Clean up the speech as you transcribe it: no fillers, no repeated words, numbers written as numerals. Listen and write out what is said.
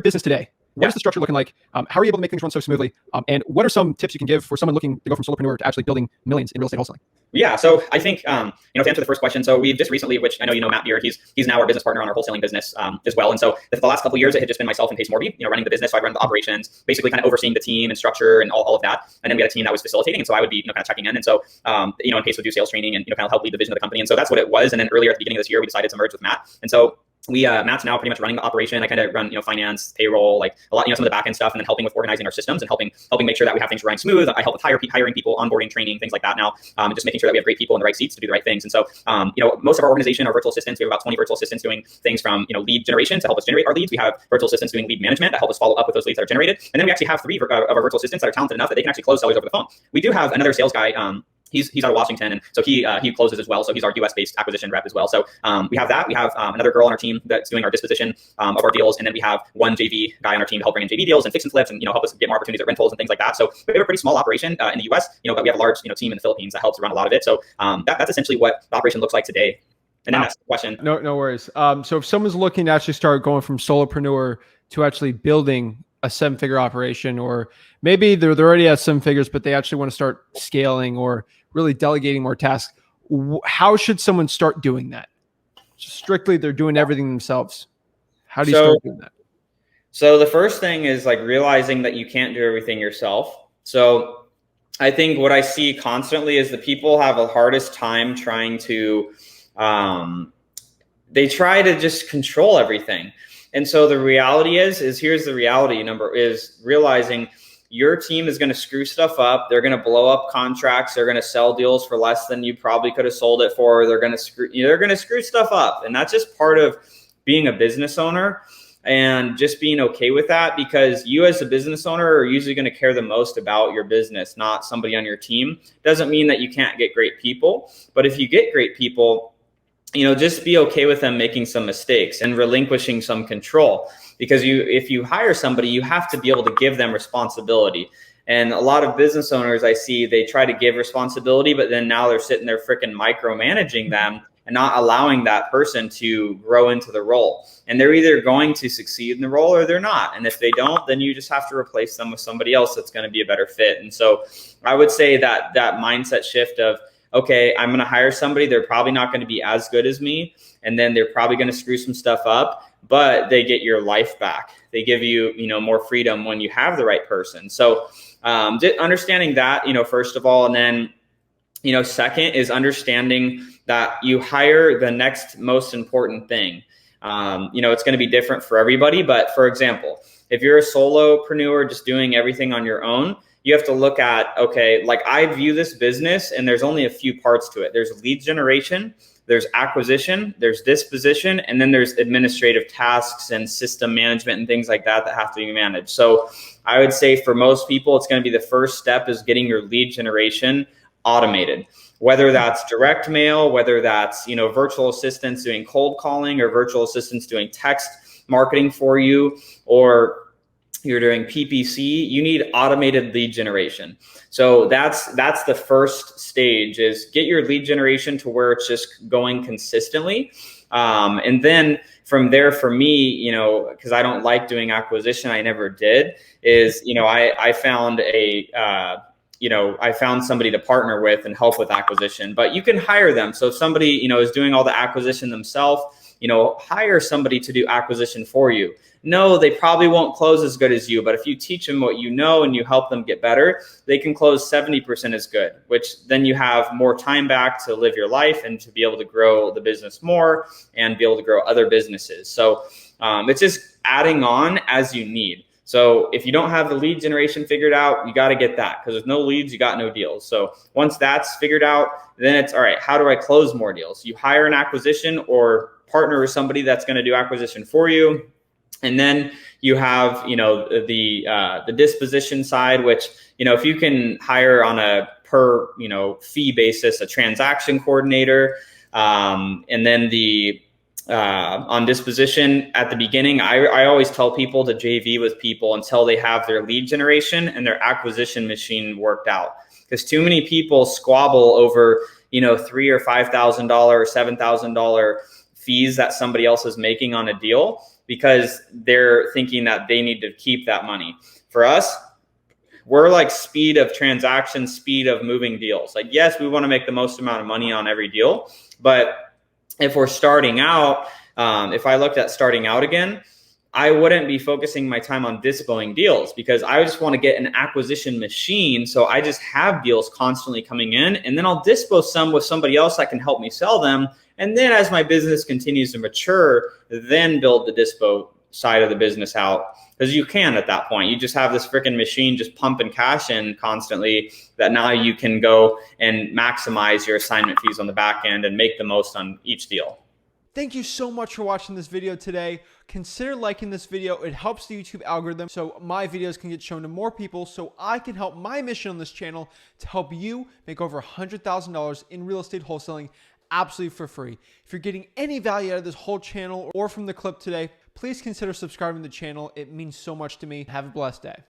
business today, what is the structure looking like? How are you able to make things run so smoothly? And what are some tips you can give for someone looking to go from solopreneur to actually building millions in real estate wholesaling? Yeah, so I think, to answer the first question, so we've just recently, which I know you know Matt Beard, he's now our business partner on our wholesaling business as well. And so the last couple of years, it had just been myself and Pace Morby, running the business. So I'd run the operations, basically kind of overseeing the team and structure and all of that. And then we had a team that was facilitating. And so I would be, kind of checking in. And so, and Pace would do sales training and, kind of help lead the vision of the company. And so that's what it was. And then earlier at the beginning of this year, we decided to merge with Matt. And so Matt's now pretty much running the operation. I kind of run, finance, payroll, like a lot, some of the back end stuff, and then helping with organizing our systems and helping make sure that we have things running smooth. I help with hiring people, onboarding, training, things like that now, and just making sure that we have great people in the right seats to do the right things. And so, most of our organization are virtual assistants. We have about 20 virtual assistants doing things from, lead generation to help us generate our leads. We have virtual assistants doing lead management to help us follow up with those leads that are generated. And then we actually have 3 of our virtual assistants that are talented enough that they can actually close sellers over the phone. We do have another sales guy. He's out of Washington, and so he closes as well. So he's our US-based acquisition rep as well. So we have that. We have another girl on our team that's doing our disposition of our deals, and then we have one JV guy on our team to help bring in JV deals and fix and flips, and help us get more opportunities at rentals and things like that. So we have a pretty small operation in the US, but we have a large team in the Philippines that helps run a lot of it. So that's essentially what the operation looks like today. And then that's the question. No worries. So if someone's looking to actually start going from solopreneur to actually building a 7-figure operation, or maybe they're already at 7 figures, but they actually want to start scaling or really delegating more tasks, how should someone start doing that? Strictly, they're doing everything themselves. How do you start doing that? So the first thing is like realizing that you can't do everything yourself. So I think what I see constantly is that people have the hardest time trying to, they try to just control everything. And so the reality is here's the reality number is realizing your team is going to screw stuff up. They're going to blow up contracts. They're going to sell deals for less than you probably could have sold it for. They're going to screw stuff up. And that's just part of being a business owner and just being okay with that, because you as a business owner are usually going to care the most about your business, not somebody on your team. Doesn't mean that you can't get great people, but if you get great people, just be okay with them making some mistakes and relinquishing some control. Because if you hire somebody, you have to be able to give them responsibility. And a lot of business owners I see, they try to give responsibility, but then now they're sitting there freaking micromanaging them and not allowing that person to grow into the role. And they're either going to succeed in the role or they're not. And if they don't, then you just have to replace them with somebody else that's going to be a better fit. And so I would say that mindset shift of, okay, I'm going to hire somebody. They're probably not going to be as good as me. And then they're probably going to screw some stuff up, but they get your life back. They give you, more freedom when you have the right person. So understanding that, first of all, and then, second is understanding that you hire the next most important thing. It's going to be different for everybody. But for example, if you're a solopreneur just doing everything on your own, you have to look at, okay, like I view this business and there's only a few parts to it. There's lead generation, there's acquisition, there's disposition, and then there's administrative tasks and system management and things like that have to be managed. So I would say for most people, it's going to be the first step is getting your lead generation automated, whether that's direct mail, whether that's, virtual assistants doing cold calling or virtual assistants doing text marketing for you, or you're doing PPC, you need automated lead generation. So that's the first stage is get your lead generation to where it's just going consistently. And then from there, for me, because I don't like doing acquisition, I never did, is, I found I found somebody to partner with and help with acquisition, but you can hire them. So if somebody, is doing all the acquisition themselves, hire somebody to do acquisition for you. No, they probably won't close as good as you, but if you teach them what you know and you help them get better, they can close 70% as good, which then you have more time back to live your life and to be able to grow the business more and be able to grow other businesses. So it's just adding on as you need. So if you don't have the lead generation figured out, you got to get that, because with no leads, you got no deals. So once that's figured out, then it's all right, how do I close more deals? You hire an acquisition or partner with somebody that's going to do acquisition for you. And then you have, the disposition side, which, if you can hire on a per, fee basis, a transaction coordinator, and then on disposition at the beginning, I always tell people to JV with people until they have their lead generation and their acquisition machine worked out. Because too many people squabble over, $3,000 or $5,000 or $7,000 fees that somebody else is making on a deal, because they're thinking that they need to keep that money. For us, we're like speed of transaction, speed of moving deals. Like, yes, we want to make the most amount of money on every deal, but if we're starting out, if I looked at starting out again, I wouldn't be focusing my time on dispoing deals, because I just want to get an acquisition machine. So I just have deals constantly coming in, and then I'll dispose some with somebody else that can help me sell them. And then as my business continues to mature, then build the dispo side of the business out. Because you can at that point. You just have this freaking machine just pumping cash in constantly, that now you can go and maximize your assignment fees on the back end and make the most on each deal. Thank you so much for watching this video today. Consider liking this video. It helps the YouTube algorithm so my videos can get shown to more people, so I can help my mission on this channel to help you make over $100,000 in real estate wholesaling absolutely for free. If you're getting any value out of this whole channel or from the clip today, please consider subscribing to the channel. It means so much to me. Have a blessed day.